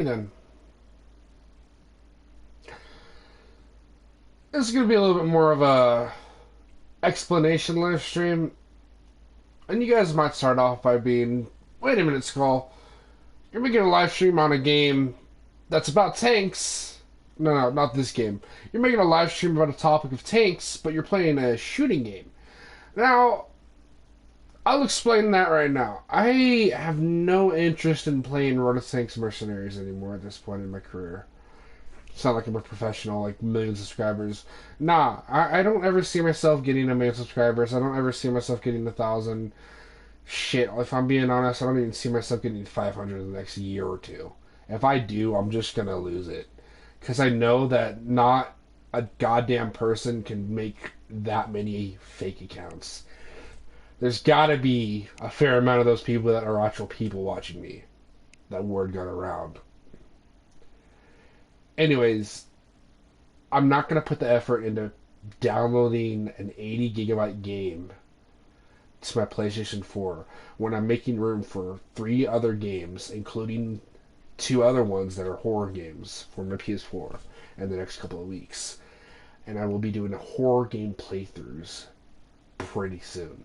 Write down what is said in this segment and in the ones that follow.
Then this is going to be a little bit more of a explanation live stream, and you guys might start off by being, "Wait a minute, Skull. You're making a live stream on a game that's about tanks." No, not this game. You're making a live stream about a topic of tanks, but you're playing a shooting game. Now, I'll explain that right now. I have no interest in playing Road to Tanks Mercenaries anymore at this point in my career. It's not like I'm a professional, like million subscribers. Nah, I don't ever see myself getting a million subscribers. I don't ever see myself getting 1,000. Shit, if I'm being honest, I don't even see myself getting 500 in the next year or two. If I do, I'm just gonna lose it. Because I know that not a goddamn person can make that many fake accounts. There's gotta be a fair amount of those people that are actual people watching me. That word got around. Anyways, I'm not gonna put the effort into downloading an 80 gigabyte game to my PlayStation 4 when I'm making room for 3 other games, including 2 other ones that are horror games for my PS4 in the next couple of weeks. And I will be doing horror game playthroughs pretty soon.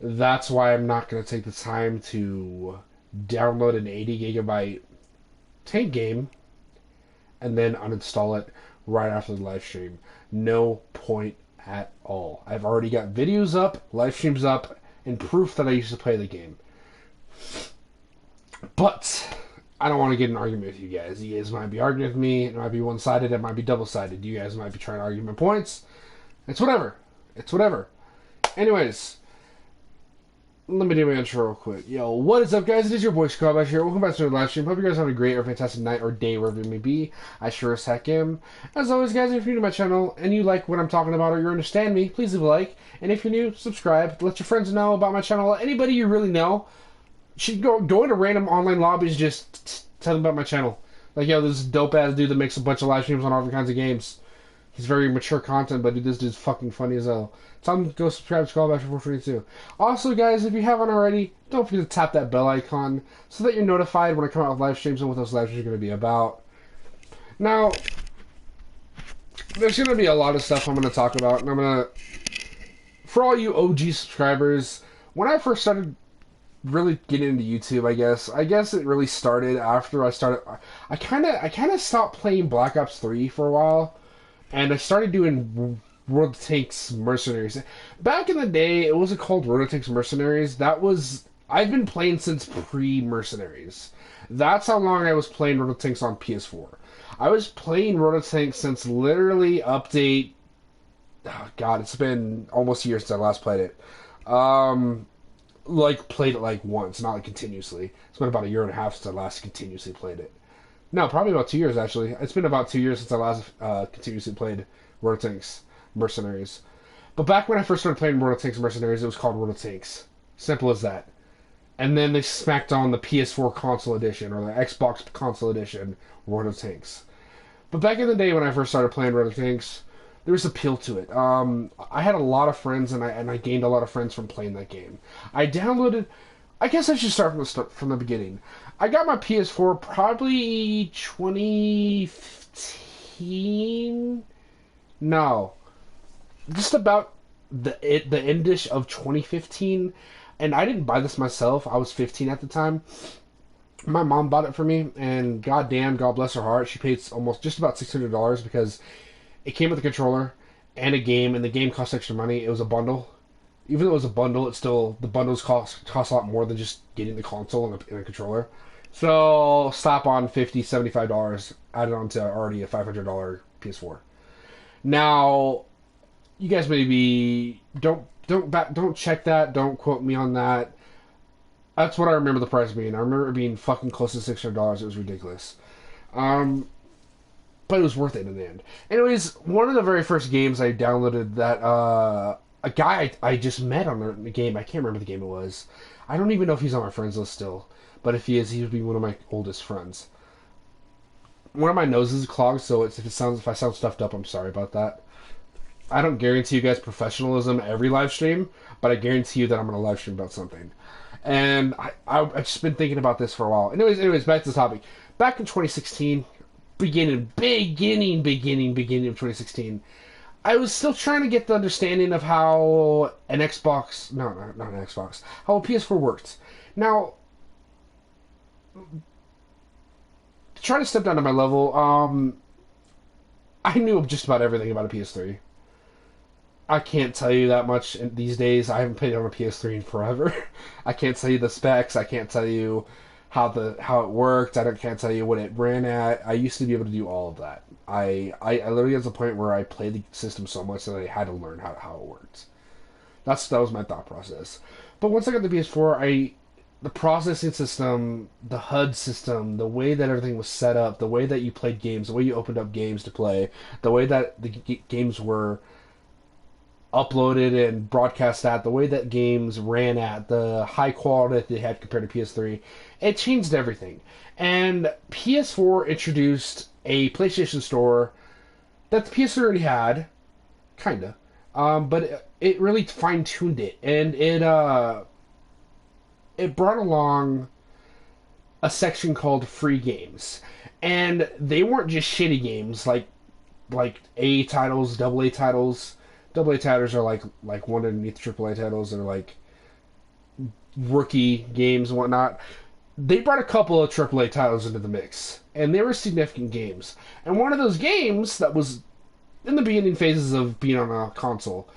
That's why I'm not going to take the time to download an 80 gigabyte tank game and then uninstall it right after the live stream. No point at all. I've already got videos up, live streams up, and proof that I used to play the game. But I don't want to get in an argument with you guys. You guys might be arguing with me. It might be one-sided. It might be double-sided. You guys might be trying to argue my points. It's whatever. It's whatever. Anyways, let me do my intro real quick. Yo, what is up, guys? It is your boy Scrubbash here. Welcome back to the live stream. Hope you guys have a great or fantastic night or day, wherever you may be. I sure as heck am. As always, guys, if you're new to my channel and you like what I'm talking about or you understand me, please leave a like. And if you're new, subscribe. Let your friends know about my channel. Anybody you really know should go into random online lobbies, just tell them about my channel. Like, yo, this is dope ass dude that makes a bunch of live streams on all kinds of games. He's very mature content, but dude, this dude's fucking funny as hell. Tell him to go subscribe to Callback for free too. Also, guys, if you haven't already, don't forget to tap that bell icon so that you're notified when I come out with live streams and what those live streams are going to be about. Now, there's going to be a lot of stuff I'm going to talk about, and I'm going to, for all you OG subscribers, when I first started really getting into YouTube, I guess it really started after I started. I kind of stopped playing Black Ops 3 for a while, and I started doing World of Tanks Mercenaries. Back in the day, it wasn't called World of Tanks Mercenaries. I've been playing since pre-Mercenaries. That's how long I was playing World of Tanks on PS4. I was playing World of Tanks since literally update. Oh God, it's been almost a year since I last played it. Played it like once, not like continuously. It's been about a year and a half since I last continuously played it. No, probably about 2 years actually. It's been about 2 years since I last continuously played World of Tanks Mercenaries. But back when I first started playing World of Tanks Mercenaries, it was called World of Tanks. Simple as that. And then they smacked on the PS4 console edition or the Xbox console edition, World of Tanks. But back in the day when I first started playing World of Tanks, there was appeal to it. I had a lot of friends, and I gained a lot of friends from playing that game. I downloaded. I guess I should start from the beginning. I got my PS4 probably 2015. No, just about the endish of 2015, and I didn't buy this myself. I was 15 at the time. My mom bought it for me, and goddamn, God bless her heart, she paid almost just about $600 because it came with a controller and a game, and the game cost extra money. It was a bundle. Even though it was a bundle, the bundles cost a lot more than just getting the console and a controller. So slap on $50, $75 added on to already a $500 PS4. Now, you guys maybe don't check that. Don't quote me on that. That's what I remember the price being. I remember it being fucking close to $600. It was ridiculous. But it was worth it in the end. Anyways, one of the very first games I downloaded that a guy I just met on the game, I can't remember the game it was. I don't even know if he's on my friends list still. But if he is, he would be one of my oldest friends. One of my noses is clogged, so if I sound stuffed up, I'm sorry about that. I don't guarantee you guys professionalism every live stream, but I guarantee you that I'm going to live stream about something. And I've just been thinking about this for a while. Anyways, back to the topic. back in 2016, beginning of 2016, I was still trying to get the understanding of how an Xbox, no, not an Xbox, how a PS4 worked. Now, to try to step down to my level, I knew just about everything about a PS3. I can't tell you that much these days. I haven't played on a PS3 in forever. I can't tell you the specs. I can't tell you how it worked. Can't tell you what it ran at. I used to be able to do all of that. I literally got to the point where I played the system so much that I had to learn how it worked. That was my thought process. But once I got the PS4, the processing system, the HUD system, the way that everything was set up, the way that you played games, the way you opened up games to play, the way that the games were uploaded and broadcast at, the way that games ran at, the high quality that they had compared to PS3, it changed everything. And PS4 introduced a PlayStation Store that the PS3 already had, kinda, but it really fine tuned it, and it brought along a section called free games, and they weren't just shitty games like A titles, double A titles. Double A titles are like one underneath triple A titles. They're like rookie games and whatnot. They brought a couple of triple A titles into the mix, and they were significant games. And one of those games that was in the beginning phases of being on a console.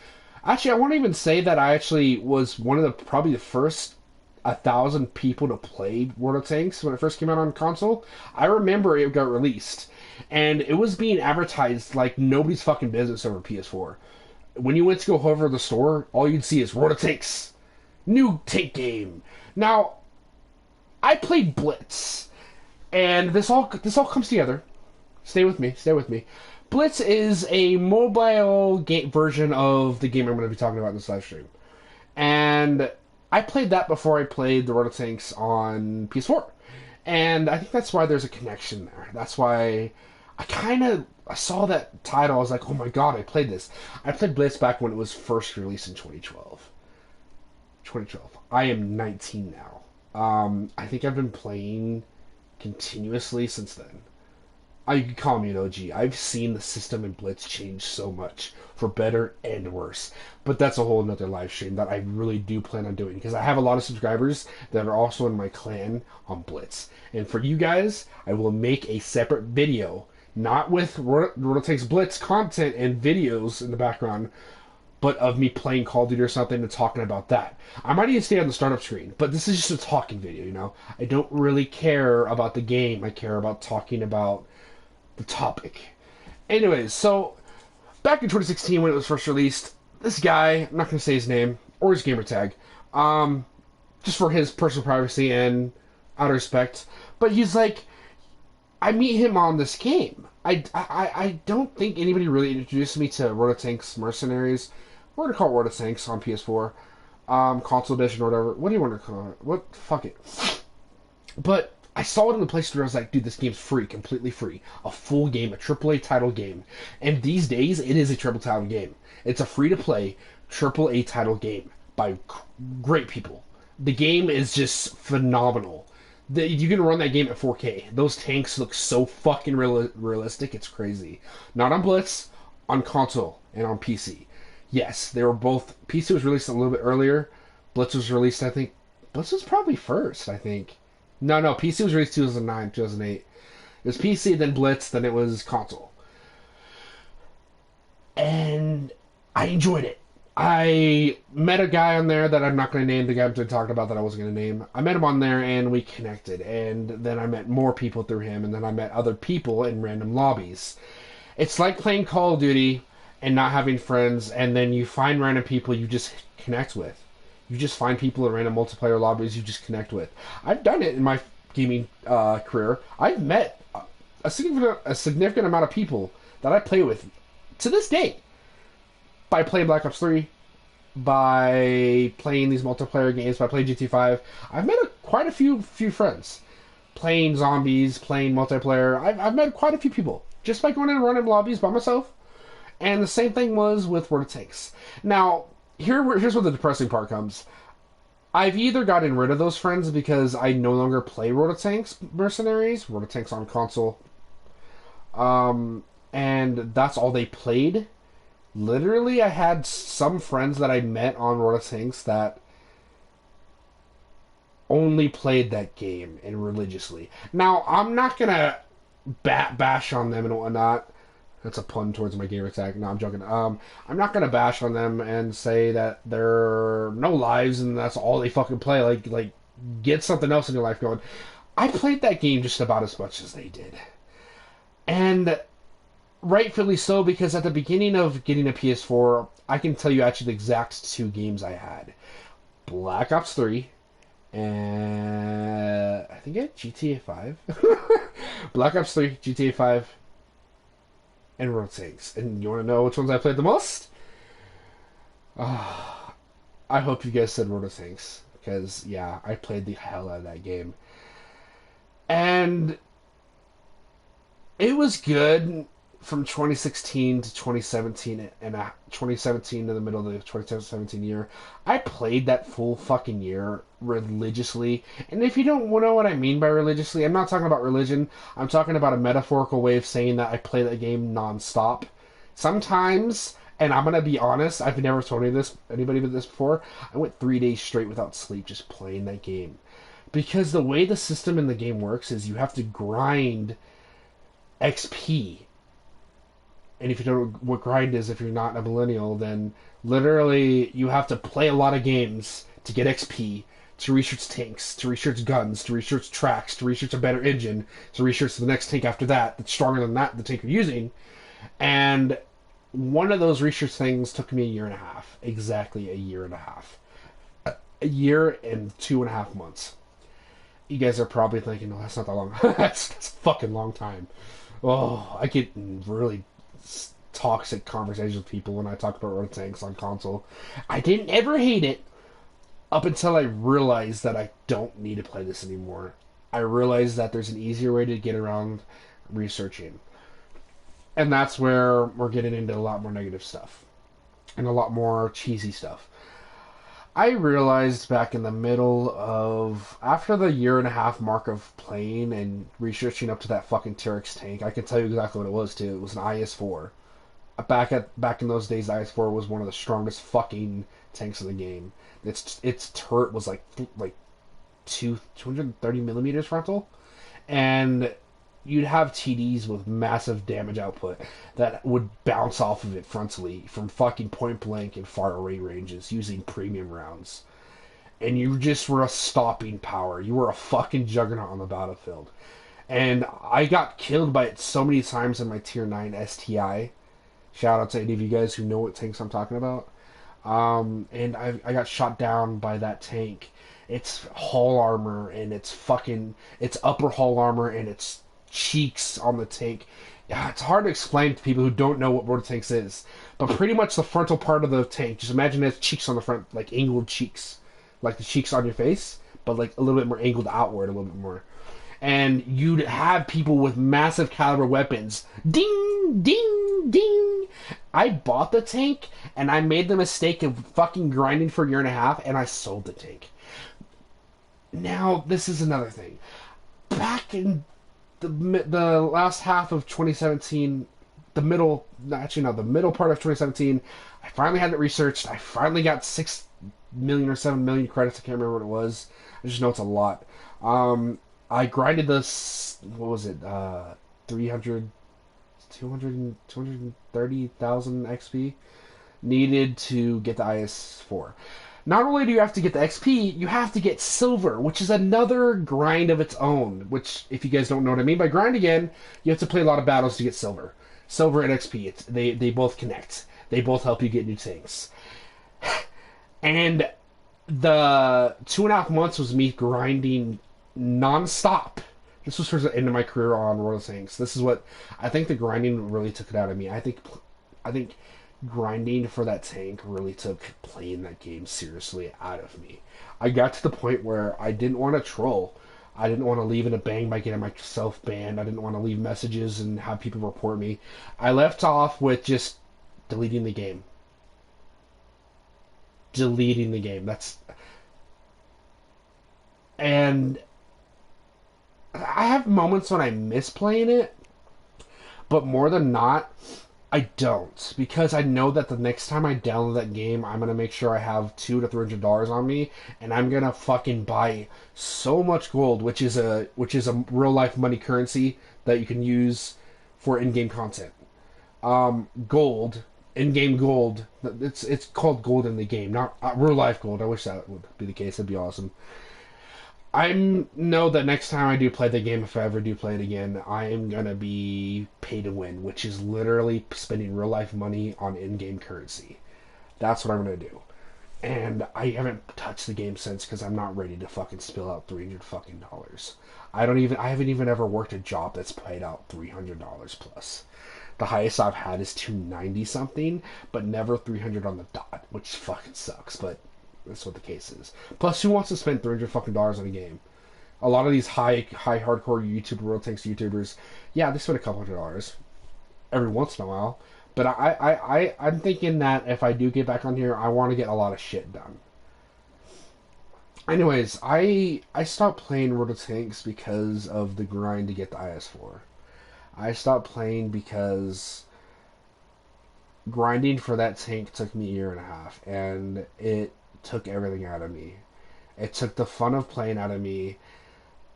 Actually, I won't even say that I actually was one of the probably the first 1,000 people to play World of Tanks when it first came out on console. I remember it got released, and it was being advertised like nobody's fucking business over PS4. When you went to go over the store, all you'd see is World of Tanks, new tank game. Now, I played Blitz, and this all comes together. Stay with me. Stay with me. Blitz is a mobile game version of the game I'm going to be talking about in this live stream, and I played that before I played the World of Tanks on PS4, and I think that's why there's a connection there. That's why I saw that title. I was like, oh my god, I played this. I played Blitz back when it was first released in 2012. 2012. I am 19 now. I think I've been playing continuously since then. You can call me an OG. I've seen the system in Blitz change so much, for better and worse. But that's a whole nother live stream that I really do plan on doing, because I have a lot of subscribers that are also in my clan on Blitz. And for you guys, I will make a separate video, not with World of Tanks Blitz content and videos in the background, but of me playing Call of Duty or something and talking about that. I might even stay on the startup screen, but this is just a talking video, you know? I don't really care about the game. I care about talking about the topic. Anyways, so back in 2016 when it was first released, this guy, I'm not going to say his name or his gamer tag, just for his personal privacy and out of respect, but he's like, I meet him on this game. I don't think anybody really introduced me to World of Tanks Mercenaries. We're going to call it World of Tanks on PS4. Console edition or whatever. What do you want to call it? What? Fuck it. But I saw it in the Play Store. I was like, dude, this game's free. Completely free. A full game. A AAA title game. And these days, it is a triple title game. It's a free-to-play AAA title game by great people. The game is just phenomenal. You can run that game at 4K. Those tanks look so fucking realistic. It's crazy. Not on Blitz, on console, and on PC. Yes, they were both. PC was released a little bit earlier. Blitz was released, I think. Blitz was probably first, I think. No, PC was released 2009, 2008. It was PC, then Blitz, then it was console. And I enjoyed it. I met a guy on there that I'm not going to name, the guy I'm talking about that I wasn't going to name. I met him on there and we connected, and then I met more people through him, and then I met other people in random lobbies. It's like playing Call of Duty and not having friends, and then you find random people you just connect with. You just find people in random multiplayer lobbies you just connect with. I've done it in my gaming career. I've met a significant amount of people that I play with to this day by playing Black Ops 3, by playing these multiplayer games, by playing GTA 5. I've met quite a few friends playing zombies, playing multiplayer. I've met quite a few people just by going in random lobbies by myself. And the same thing was with World of Tanks. Now, here's where the depressing part comes. I've either gotten rid of those friends because I no longer play Rototanks Mercenaries, Rototanks on console, um, and that's all they played. Literally, I had some friends that I met on Rototanks that only played that game and religiously. Now, I'm not gonna bash on them and whatnot. That's a pun towards my gamer tag. No, I'm joking. I'm not gonna bash on them and say that they're no lives and that's all they fucking play. Like, get something else in your life going. I played that game just about as much as they did, and rightfully so because at the beginning of getting a PS4, I can tell you actually the exact two games I had: Black Ops 3 and I think I had GTA 5. Black Ops 3, GTA 5, and Road 6. And you want to know which ones I played the most? Oh, I hope you guys said Road 6. Because, yeah, I played the hell out of that game. And it was good from 2016 to 2017 and 2017 to the middle of the 2017 year. I played that full fucking year religiously. And if you don't know what I mean by religiously, I'm not talking about religion. I'm talking about a metaphorical way of saying that I play that game nonstop. Sometimes, and I'm gonna be honest, I've never told anybody this before. I went 3 days straight without sleep just playing that game. Because the way the system in the game works is you have to grind XP. And if you don't know what grind is, if you're not a millennial, then literally you have to play a lot of games to get XP, to research tanks, to research guns, to research tracks, to research a better engine, to research the next tank after that that's stronger than the tank you're using. And one of those research things took me a year and a half. Exactly a year and a half. A year and 2.5 months. You guys are probably thinking, no, that's not that long. That's a fucking long time. Oh, I get really toxic conversations with people when I talk about Road Tanks on console. I didn't ever hate it up until I realized that I don't need to play this anymore. I realized that there's an easier way to get around researching. And that's where we're getting into a lot more negative stuff. And a lot more cheesy stuff. I realized back in the middle of after the year and a half mark of playing and researching up to that fucking T-Rex tank, I can tell you exactly what it was too. It was an IS-4. Back in those days, IS-4 was one of the strongest fucking tanks in the game. Its turret was like 230 millimeters frontal, and you'd have TDs with massive damage output that would bounce off of it frontally from fucking point blank and far away ranges using premium rounds. And you just were a stopping power. You were a fucking juggernaut on the battlefield. And I got killed by it so many times in my tier 9 STI. Shout out to any of you guys who know what tanks I'm talking about. And I got shot down by that tank. It's hull armor and it's upper hull armor and it's cheeks on the tank. Yeah, it's hard to explain to people who don't know what Rotor Tanks is. But pretty much the frontal part of the tank, just imagine it has cheeks on the front, like angled cheeks. Like the cheeks on your face, but like a little bit more angled outward, a little bit more. And you'd have people with massive caliber weapons. Ding, ding, ding. I bought the tank, and I made the mistake of fucking grinding for a year and a half, and I sold the tank. Now, this is another thing. Back in the last half of 2017, the middle part of 2017, I finally had it researched. I finally got 6 million or 7 million credits. I can't remember what it was. I just know it's a lot. I grinded this, what was it, 300, 200, 230,000 XP needed to get the IS-4. Not only do you have to get the XP, you have to get silver, which is another grind of its own, which, if you guys don't know what I mean by grind again, you have to play a lot of battles to get silver. Silver and XP, they both connect. They both help you get new things. And the 2.5 months was me grinding non-stop. This was towards the end of my career on Royal Tanks. This is what I think the grinding really took it out of me. I think grinding for that tank really took playing that game seriously out of me. I got to the point where I didn't want to troll. I didn't want to leave in a bang by getting myself banned. I didn't want to leave messages and have people report me. I left off with just deleting the game. Deleting the game. And I have moments when I miss playing it, but more than not, I don't, because I know that the next time I download that game, I'm gonna make sure I have $200 to $300 on me, and I'm gonna fucking buy so much gold, which is a real life money currency that you can use for in-game content. Gold, in-game gold. It's called gold in the game, not real life gold. I wish that would be the case. That'd be awesome. I know that next time I do play the game, if I ever do play it again, I am gonna be pay to win, which is literally spending real life money on in-game currency. That's what I'm gonna do. And I haven't touched the game since because I'm not ready to fucking spill out $300 fucking. I haven't even ever worked a job that's paid out $300 plus. The highest I've had is 290 something, but never 300 on the dot, which fucking sucks. But that's what the case is. Plus, who wants to spend $300 fucking on a game? A lot of these high hardcore YouTube World Tanks YouTubers, yeah, they spend a couple $100 every once in a while. But I'm thinking that if I do get back on here, I want to get a lot of shit done. Anyways, I stopped playing World of Tanks because of the grind to get the IS4. I stopped playing because grinding for that tank took me a year and a half, and it took everything out of me. It took the fun of playing out of me.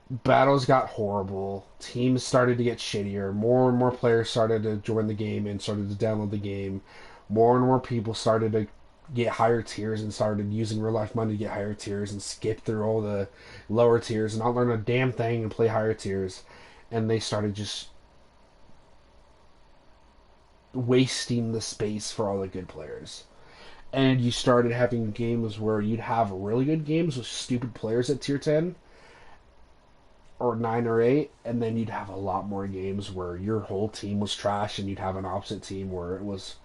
Battles got horrible. Teams started to get shittier. More and more players started to join the game and started to download the game. More and more people started to get higher tiers and started using real life money to get higher tiers and skip through all the lower tiers and not learn a damn thing and play higher tiers. And they started just wasting the space for all the good players. And you started having games where you'd have really good games with stupid players at tier 10 or 9 or 8, and then you'd have a lot more games where your whole team was trash, and you'd have an opposite team where it was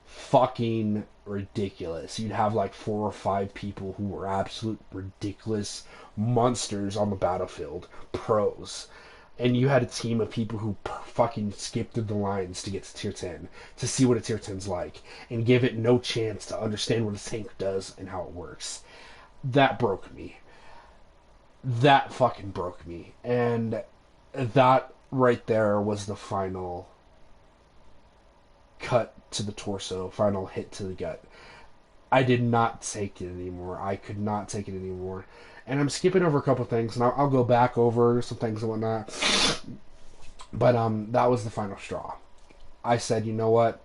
fucking ridiculous. You'd have like 4 or 5 people who were absolute ridiculous monsters on the battlefield, pros. And you had a team of people who fucking skipped through the lines to get to tier 10, to see what a tier 10's like, and give it no chance to understand what a tank does and how it works. That broke me. That fucking broke me. And that right there was the final cut to the torso, final hit to the gut. I did not take it anymore. I could not take it anymore. And I'm skipping over a couple things, and I'll go back over some things and whatnot. But that was the final straw. I said, you know what?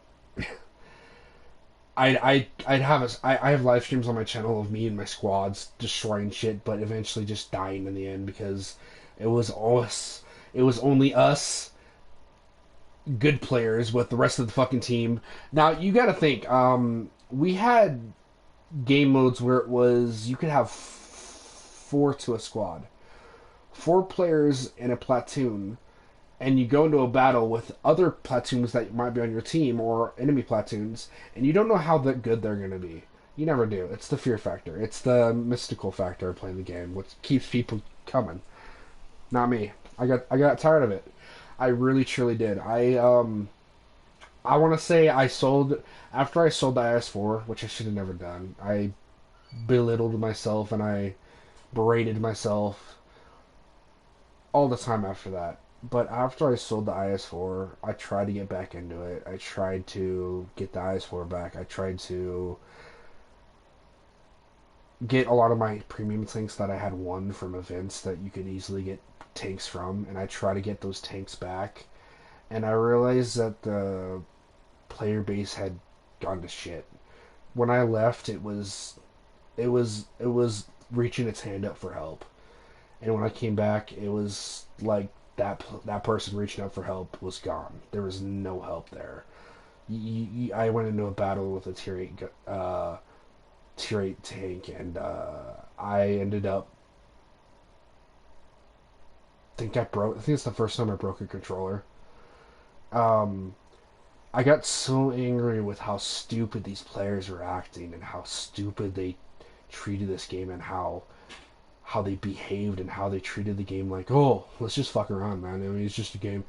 I have live streams on my channel of me and my squads destroying shit, but eventually just dying in the end because it was us. It was only us good players with the rest of the fucking team. Now you got to think. We had game modes where it was you could have 4 to a squad, 4 players in a platoon, and you go into a battle with other platoons that might be on your team or enemy platoons, and you don't know how good they're going to be. You never do. It's the fear factor. It's the mystical factor of playing the game, which keeps people coming. Not me. I got tired of it. I really truly did. I want to say I sold after I sold the IS4, which I should have never done. I belittled myself and I berated myself all the time after that. But after I sold the IS4, I tried to get back into it. I tried to get the IS4 back. I tried to get a lot of my premium tanks that I had won from events that you could easily get tanks from, and I try to get those tanks back. And I realized that the player base had gone to shit. When I left, it was reaching its hand up for help. And when I came back, it was like that person reaching out for help was gone. There was no help there. I went into a battle with a tier 8 tank, and I ended up. I think it's the first time I broke a controller. Um, I got so angry with how stupid these players were acting and how stupid they treated this game and how they behaved and how they treated the game like, oh, let's just fuck around, man. I mean, it's just a game.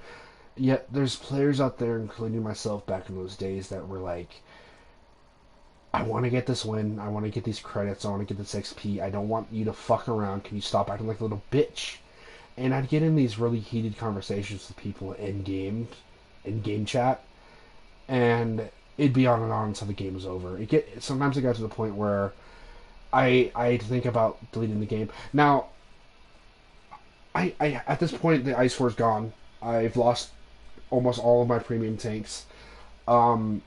Yet there's players out there, including myself back in those days, that were like, I want to get this win. I want to get these credits. I want to get this XP. I don't want you to fuck around. Can you stop acting like a little bitch? And I'd get in these really heated conversations with people in game chat, and it'd be on and on until the game was over. Sometimes it got to the point where I think about deleting the game. Now, I at this point the Ice War's gone. I've lost almost all of my premium tanks. Um,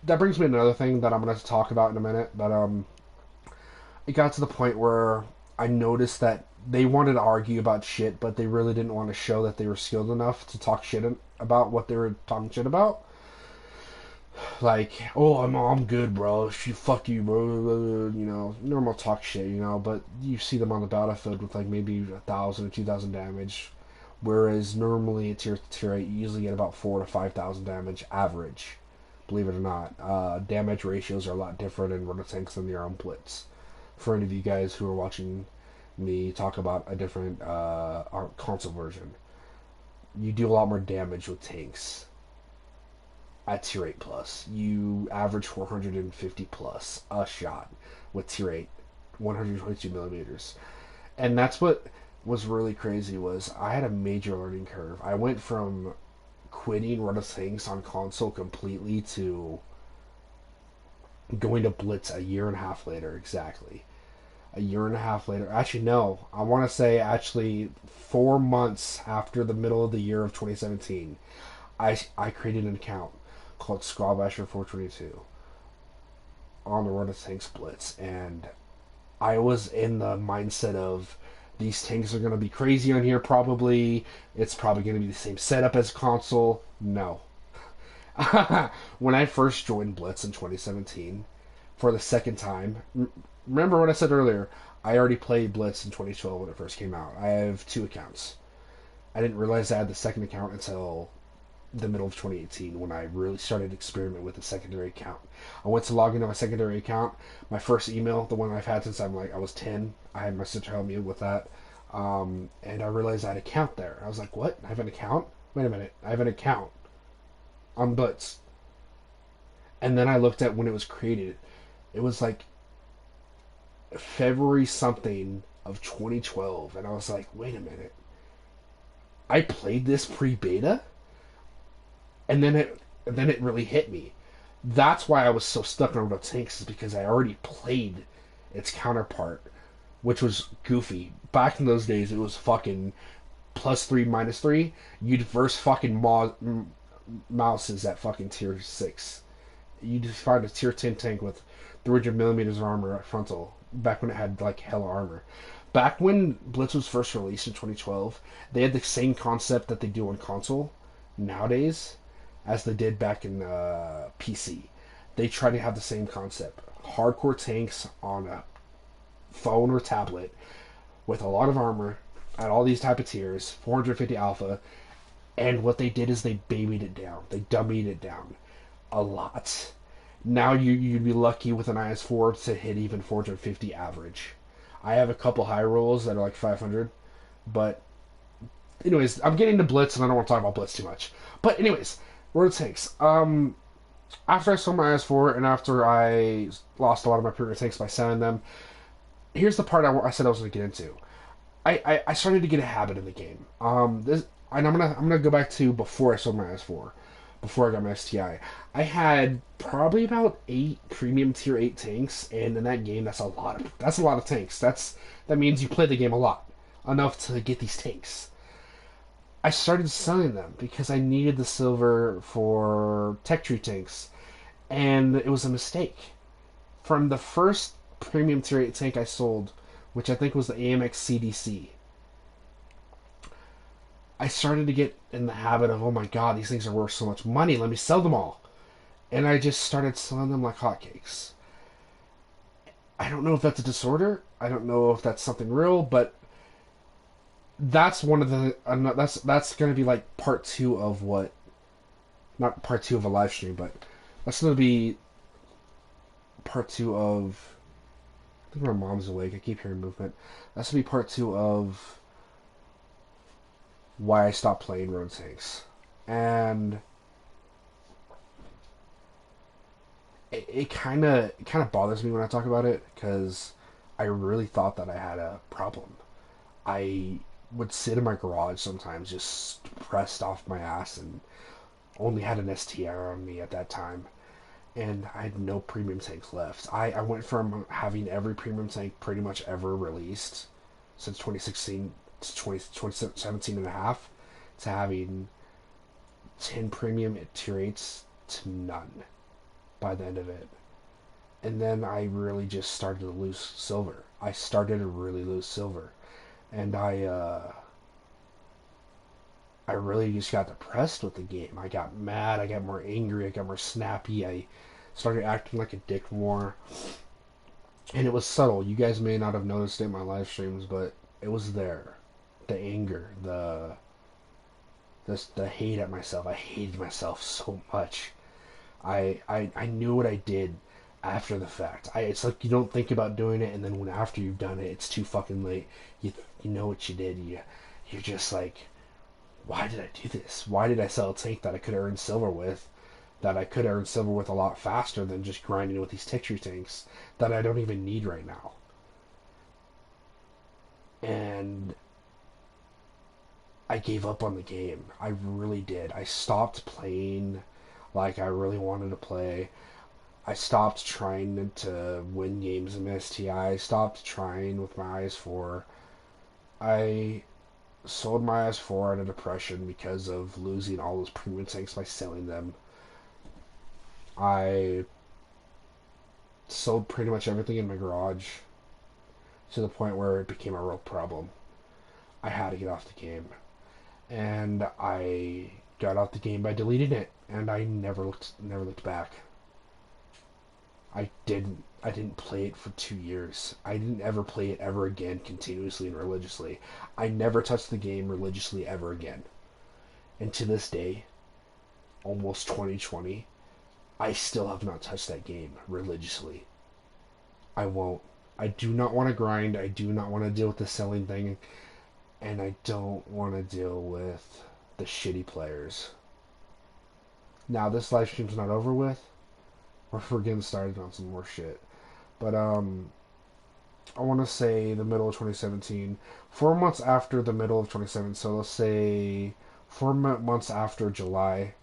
that brings me to another thing that I'm going to talk about in a minute. But it got to the point where I noticed that they wanted to argue about shit, but they really didn't want to show that they were skilled enough to talk shit about what they were talking shit about. Like, oh, I'm good, bro. Fuck you, bro. You know, normal talk shit, you know. But you see them on the battlefield with like maybe 1,000 or 2,000 damage, whereas normally at tier 8 you usually get about 4 to 5,000 damage average. Believe it or not, damage ratios are a lot different in Roto Tanks than their own Blitz. For any of you guys who are watching me talk about a different console version, you do a lot more damage with tanks at tier 8 plus. You average 450 plus a shot with tier 8, 122 millimeters. And that's what was really crazy was I had a major learning curve. I went from quitting Run of Things on console completely to going to Blitz a year and a half later exactly. A year and a half later. Actually, no. I want to say actually 4 months after the middle of the year of 2017, I created an account called Squadbasher 422 on the Run of Tanks Blitz, and I was in the mindset of these tanks are going to be crazy on here probably. It's probably going to be the same setup as console. No. When I first joined Blitz in 2017 for the second time, remember what I said earlier? I already played Blitz in 2012 when it first came out. I have 2 accounts. I didn't realize I had the second account until the middle of 2018 when I really started experimenting with a secondary account. I went to log into my secondary account. My first email, the one I've had since I was 10, I had my sister help me with that. And I realized I had an account there. I was like, what? I have an account? Wait a minute. I have an account on Blitz. And then I looked at when it was created. It was like February something of 2012. And I was like, wait a minute. I played this pre-beta? And then it really hit me. That's why I was so stuck on Roto Tanks, is because I already played its counterpart, which was Goofy. Back in those days, it was fucking +3, -3. You'd verse fucking mouses at fucking tier 6. You'd find a tier 10 tank with 300 millimeters of armor at frontal, back when it had like hella armor. Back when Blitz was first released in 2012, they had the same concept that they do on console nowadays as they did back in PC. They try to have the same concept. Hardcore tanks on a phone or tablet with a lot of armor at all these type of tiers, 450 alpha, and what they did is they babied it down. They dummied it down a lot. Now you'd be lucky with an IS-4 to hit even 450 average. I have a couple high rolls that are like 500, but anyways, I'm getting to Blitz and I don't want to talk about Blitz too much. But anyways, Roto Tanks. After I sold my IS-4 and after I lost a lot of my premier tanks by selling them, here's the part I said I was going to get into. I started to get a habit in the game. And I'm gonna go back to before I sold my IS-4, before I got my STI. I had probably about 8 premium tier 8 tanks, and in that game, that's a lot of tanks. That means you play the game a lot, enough to get these tanks. I started selling them because I needed the silver for tech tree tanks, and it was a mistake. From the first premium tier 8 tank I sold, which I think was the AMX CDC, I started to get in the habit of, oh my god, these things are worth so much money, let me sell them all. And I just started selling them like hotcakes. I don't know if that's a disorder. I don't know if that's something real, but that's one of the that's going to be like part 2 of what, not part 2 of a live stream, but that's going to be part 2 of, I think my mom's awake, I keep hearing movement. That's going to be part 2 of why I stopped playing Road Tanks. And it kind of bothers me when I talk about it because I really thought that I had a problem. I would sit in my garage sometimes just pressed off my ass and only had an STR on me at that time. And I had no premium tanks left. I went from having every premium tank pretty much ever released since 2016 to 2017 and a half to having 10 premium tier 8s to none by the end of it. And then I really just started to lose silver. I started to really lose silver. And I really just got depressed with the game. I got mad, I got more angry, I got more snappy, I started acting like a dick more. And it was subtle. You guys may not have noticed it in my live streams, but it was there. The anger, the hate at myself. I hated myself so much. I knew what I did after the fact. It's like you don't think about doing it, and then when after you've done it, it's too fucking late. You know what you did. You're just like, why did I do this? Why did I sell a tank that I could earn silver with? That I could earn silver with a lot faster than just grinding with these texture tanks that I don't even need right now. And I gave up on the game. I really did. I stopped playing like I really wanted to play. I stopped trying to win games in STI. I stopped trying with my IS-4. I sold my IS-4 out of depression because of losing all those premium tanks by selling them. I sold pretty much everything in my garage to the point where it became a real problem. I had to get off the game. And I got off the game by deleting it, and I never looked back. I didn't play it for 2 years. I didn't ever play it ever again continuously and religiously. I never touched the game religiously ever again. And to this day, almost 2020, I still have not touched that game religiously. I won't. I do not want to grind. I do not want to deal with the selling thing. And I don't want to deal with the shitty players. Now, this live stream's not over with. We're getting started on some more shit. But, I want to say the middle of 2017. 4 months after the middle of 2017, so let's say 4 months after July,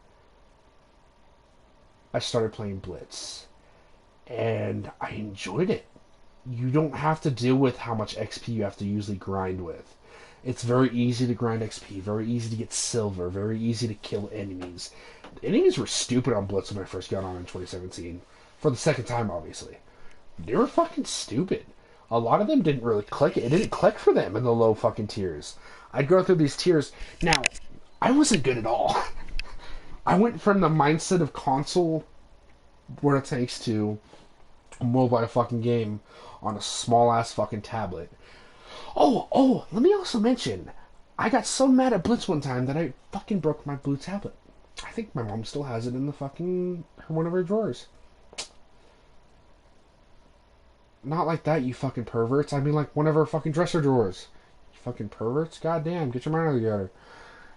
I started playing Blitz. And I enjoyed it. You don't have to deal with how much XP you have to usually grind with. It's very easy to grind XP, very easy to get silver, very easy to kill enemies. The enemies were stupid on Blitz when I first got on in 2017. For the second time, obviously. They were fucking stupid. A lot of them didn't really click. It didn't click for them in the low fucking tiers. I'd go through these tiers. Now, I wasn't good at all. I went from the mindset of console, what it takes to a mobile fucking game on a small ass fucking tablet. Let me also mention, I got so mad at Blitz one time that I fucking broke my blue tablet. I think my mom still has it in the fucking one of her drawers. Not like that, you fucking perverts. I mean, like one of her fucking dresser drawers. You fucking perverts. Goddamn, get your mind together.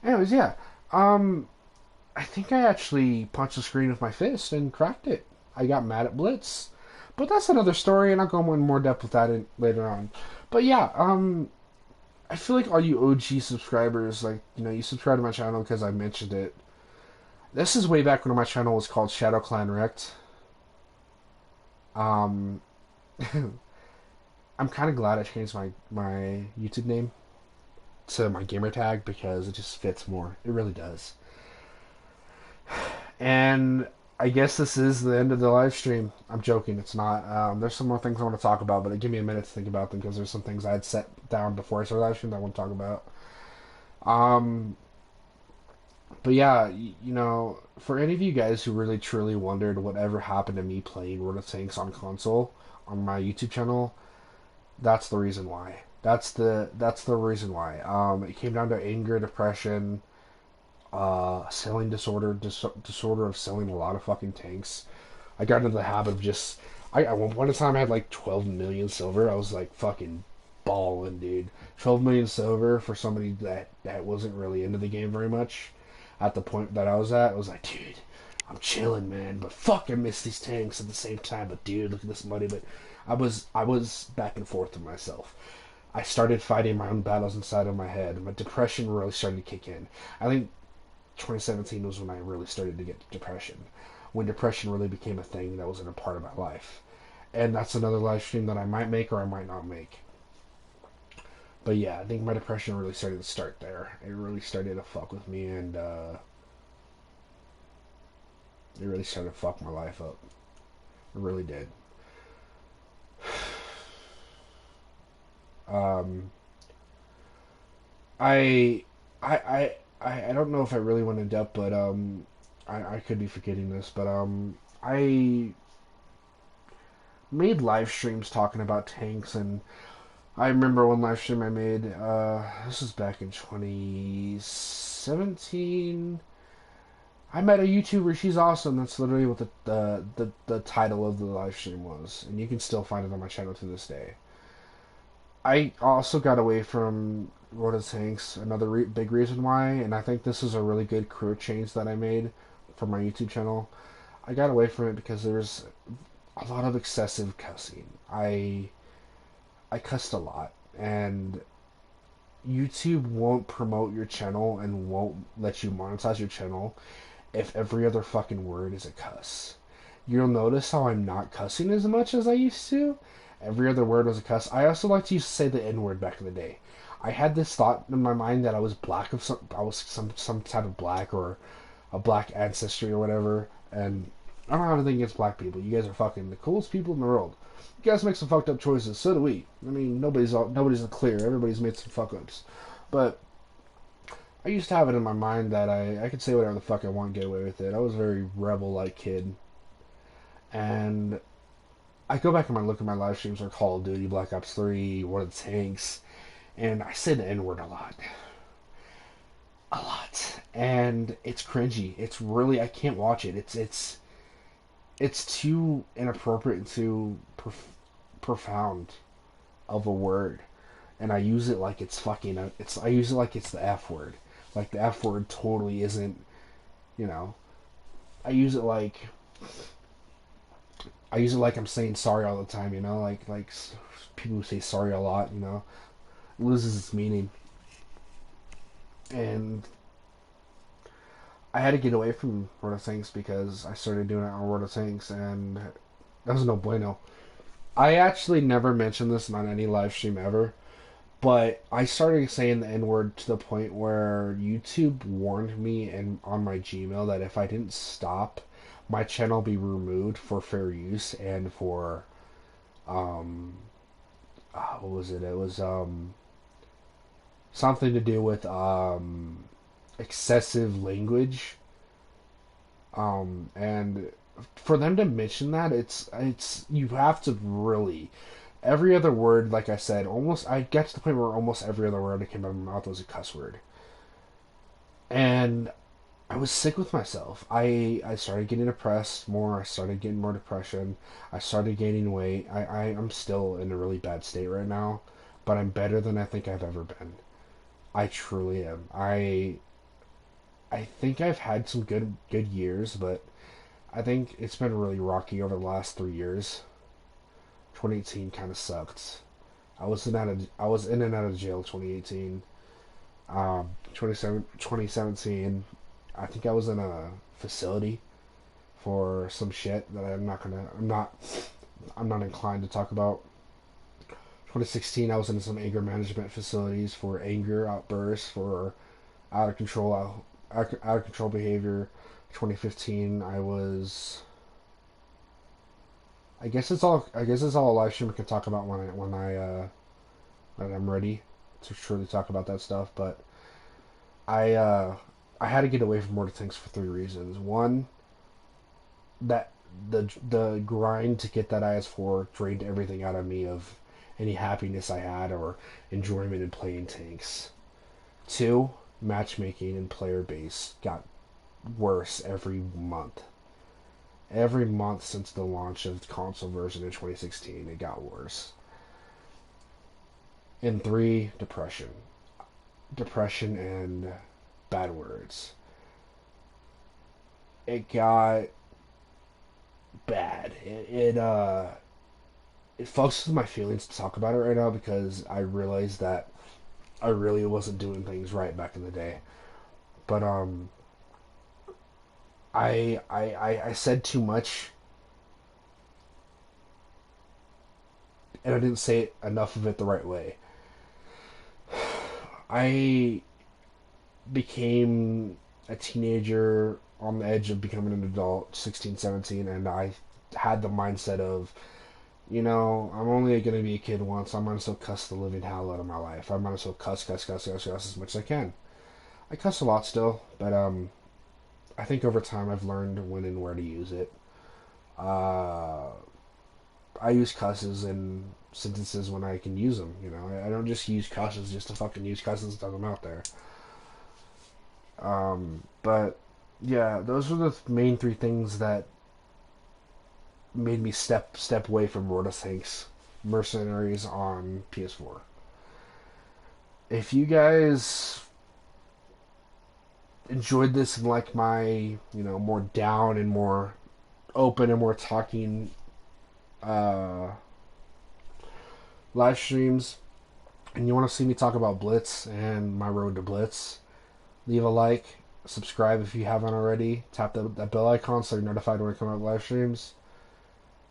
Anyways, yeah. I think I actually punched the screen with my fist and cracked it. I got mad at Blitz. But that's another story, and I'll go in more depth with that later on. But yeah, I feel like all you OG subscribers, like, you subscribe to my channel because I mentioned it. This is way back when my channel was called Shadow Clan Wrecked. Um, I'm kind of glad I changed my YouTube name to my gamer tag because it just fits more. It really does. And I guess this is the end of the live stream. I'm joking. It's not. There's some more things I want to talk about, but give me a minute to think about them because there's some things I had set down before I started live stream that I want to talk about. But yeah, for any of you guys who really truly wondered whatever happened to me playing World of Tanks on console on my YouTube channel, that's the reason why. That's the reason why. It came down to anger, depression, selling disorder of selling a lot of fucking tanks. I got into the habit of just at one time I had like 12 million silver. I was like fucking balling, dude. 12 million silver for somebody that wasn't really into the game very much. At the point that I was at, I was like, dude, I'm chilling, man. But fuck, I miss these tanks at the same time. But dude, look at this money. But I was back and forth with myself. I started fighting my own battles inside of my head. My depression really started to kick in. I think 2017 was when I really started to get depression. When depression really became a thing that wasn't a part of my life. And that's another live stream that I might make or I might not make. But yeah, I think my depression really started to start there. It really started to fuck with me, and it really started to fuck my life up. It really did. Um, I, I don't know if I really went in depth, but I could be forgetting this, but I made live streams talking about tanks, and I remember one live stream I made. This was back in 2017. I met a YouTuber. She's awesome. That's literally what the title of the live stream was, and you can still find it on my channel to this day. I also got away from World of Tanks. Another big reason why, and I think this is a really good career change that I made for my YouTube channel. I got away from it because there's a lot of excessive cussing. I cussed a lot, and YouTube won't promote your channel and won't let you monetize your channel if every other fucking word is a cuss. You'll notice how I'm not cussing as much as I used to. Every other word was a cuss. I also like to use to say the N word back in the day. I had this thought in my mind that I was black of some, I was some type of black or a black ancestry or whatever. And I don't have anything against black people. You guys are fucking the coolest people in the world. You guys make some fucked up choices. So do we. I mean, nobody's in the clear. Everybody's made some fuck ups. But I used to have it in my mind that I could say whatever the fuck I want and get away with it. I was a very rebel like kid. And I go back and I look at my live streams or Call of Duty, Black Ops 3, War of the Tanks, and I say the N word a lot. A lot. And it's cringy. It's really, I can't watch it. It's too inappropriate and too profound of a word. And I use it like it's fucking, I use it like it's the F word. Like the F word totally isn't, you know, I use it like I'm saying sorry all the time, like people who say sorry a lot, it loses its meaning. And I had to get away from World of Tanks because I started doing it on World of Tanks, and that was no bueno. I actually never mentioned this on any live stream ever, but I started saying the N word to the point where YouTube warned me and on my Gmail that if I didn't stop, my channel be removed for fair use and for um what was it? It was something to do with excessive language. And for them to mention that, it's you have to really every other word, like I said, almost I get to the point where almost every other word that came out of my mouth was a cuss word. And I was sick with myself. I started getting depressed more. I started getting more depression. I started gaining weight. I'm still in a really bad state right now, but I'm better than I think I've ever been. I truly am. I think I've had some good years, but I think it's been really rocky over the last 3 years. 2018 kind of sucked. I was in and out of jail 2018. 2017, I think I was in a facility for some shit that I'm not inclined to talk about. 2016, I was in some anger management facilities for anger outbursts, for out of control out of control behavior. 2015, I was. I guess it's all a live stream we can talk about when I'm ready to truly talk about that stuff. But I uh, I had to get away from Mortal Tanks for three reasons. One, that the grind to get that IS-4 drained everything out of me of any happiness I had or enjoyment in playing tanks. Two, matchmaking and player base got worse every month. Every month since the launch of the console version in 2016, it got worse. And three, depression. Depression and bad words. it got bad. It fucks with my feelings to talk about it right now because I realized that I really wasn't doing things right back in the day. But I said too much and I didn't say enough of it the right way. I became a teenager on the edge of becoming an adult, 16, 17, and I had the mindset of, I'm only going to be a kid once. I might as well cuss the living hell out of my life. I might as well cuss as much as I can. I cuss a lot still, but I think over time I've learned when and where to use it. Uh, I use cusses in sentences when I can use them. I don't just use cusses just to fucking use cusses and throw them out there. But yeah, those were the main three things that made me step away from Lord of Tanks Mercenaries on PS4. If you guys enjoyed this and like my, more down and more open and more talking uh, live streams, and you want to see me talk about Blitz and my road to Blitz, leave a like, subscribe if you haven't already, tap that bell icon so you're notified when I come out with live streams.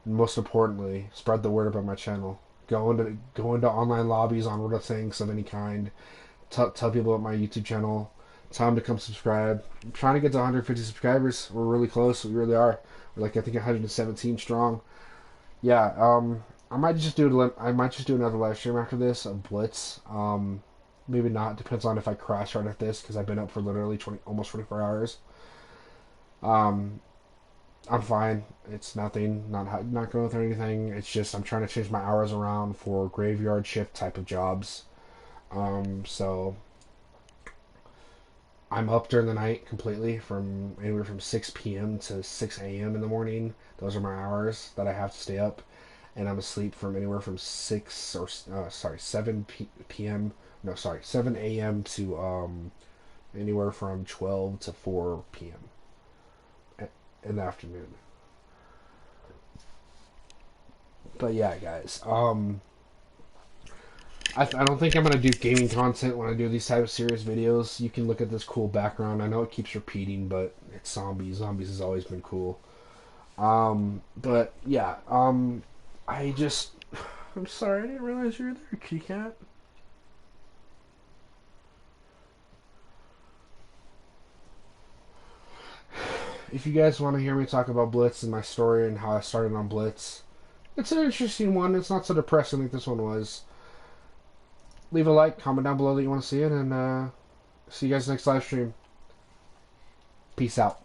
And most importantly, spread the word about my channel. Go into online lobbies on World of Tanks of any kind. Tell people about my YouTube channel. Tell them to come subscribe. I'm trying to get to 150 subscribers. We're really close. We really are. We're like I think 117 strong. Yeah. I might just do another live stream after this of Blitz. Maybe not. Depends on if I crash right at this because I've been up for literally almost 24 hours. Um, I'm fine. It's nothing. Not going through anything. It's just I'm trying to change my hours around for graveyard shift type of jobs. So I'm up during the night completely from anywhere from 6 p.m. to 6 a.m. in the morning. Those are my hours that I have to stay up, and I'm asleep from anywhere from 7 p.m. No, sorry, 7 a.m. to anywhere from 12 to 4 p.m. in the afternoon. But yeah, guys. I don't think I'm gonna do gaming content when I do these type of serious videos. You can look at this cool background. I know it keeps repeating, but it's zombies. Zombies has always been cool. But yeah. I just. I'm sorry. I didn't realize you were there, kitty cat. If you guys want to hear me talk about Blitz and my story and how I started on Blitz, it's an interesting one. It's not so depressing like this one was. Leave a like, comment down below that you want to see it, and see you guys next live stream. Peace out.